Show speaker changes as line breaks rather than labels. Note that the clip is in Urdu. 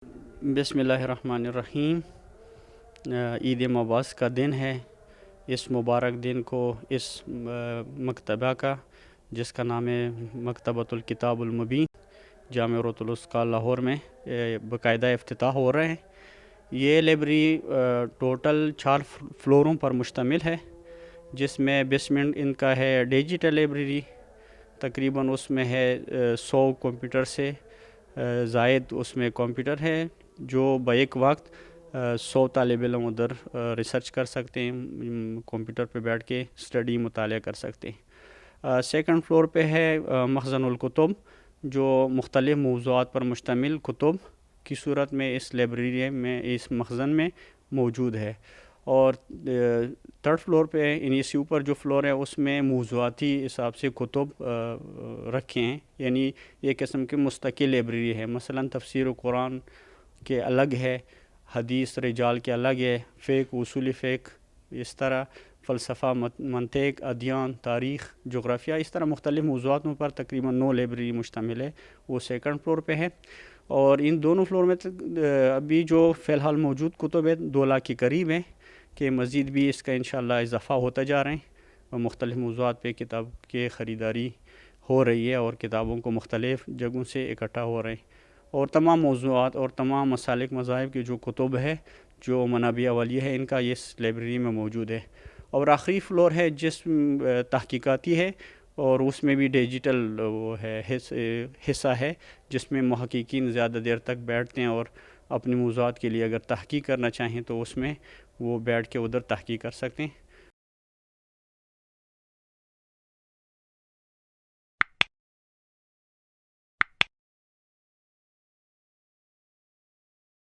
بسم اللہ الرحمن الرحیم۔ عید مبعث کا دن ہے۔ اس مبارک دن کو اس مکتبہ کا، جس کا نام ہے مکتبۃ الکتاب المبین، جامع الاسقا لاہور میں باقاعدہ افتتاح ہو رہے ہیں۔ یہ لائبریری ٹوٹل 4 فلوروں پر مشتمل ہے، جس میں بیسمنٹ ان کا ہے ڈیجیٹل لائبریری۔ تقریباً اس میں ہے 100 کمپیوٹر سے زائد اس میں کمپیوٹر ہے، جو بیک وقت 100 طالب علم ادھر ریسرچ کر سکتے ہیں، کمپیوٹر پہ بیٹھ کے اسٹڈی مطالعہ کر سکتے ہیں۔ سیکنڈ فلور پہ ہے مخزن الکتب، جو مختلف موضوعات پر مشتمل کتب کی صورت میں اس لائبریری میں، اس مخزن میں موجود ہے۔ اور تھرڈ فلور پہ یعنی اس سے اوپر جو فلور ہے اس میں موضوعاتی حساب سے کتب رکھے ہیں، یعنی ایک قسم کی مستقل لائبریری ہے۔ مثلا تفسیر قرآن کے الگ ہے، حدیث رجال کے الگ ہے، فقہ، اصول فقہ، اس طرح فلسفہ، منطق، ادیان، تاریخ، جغرافیہ، اس طرح مختلف موضوعاتوں پر تقریباً 9 لائبریری مشتمل ہے، وہ سیکنڈ فلور پہ ہے۔ اور ان دونوں فلور میں ابھی جو فی الحال موجود کتب ہے 2 لاکھ کے قریب ہیں، کہ مزید بھی اس کا انشاءاللہ اضافہ ہوتا جا رہے ہیں، اور مختلف موضوعات پہ کتاب کے خریداری ہو رہی ہے، اور کتابوں کو مختلف جگہوں سے اکٹھا ہو رہے ہیں۔ اور تمام موضوعات اور تمام مسالک مذاہب کی جو کتب ہے، جو منابع اولیہ ہے، ان کا اس لائبریری میں موجود ہے۔ اور آخری فلور ہے جس تحقیقاتی ہے، اور اس میں بھی ڈیجیٹل وہ ہے حصہ ہے، جس میں محققین زیادہ دیر تک بیٹھتے ہیں، اور اپنی موضوعات کے لیے اگر تحقیق کرنا چاہیں تو اس میں وہ بیٹھ کے ادھر تحقیق کر سکتے ہیں۔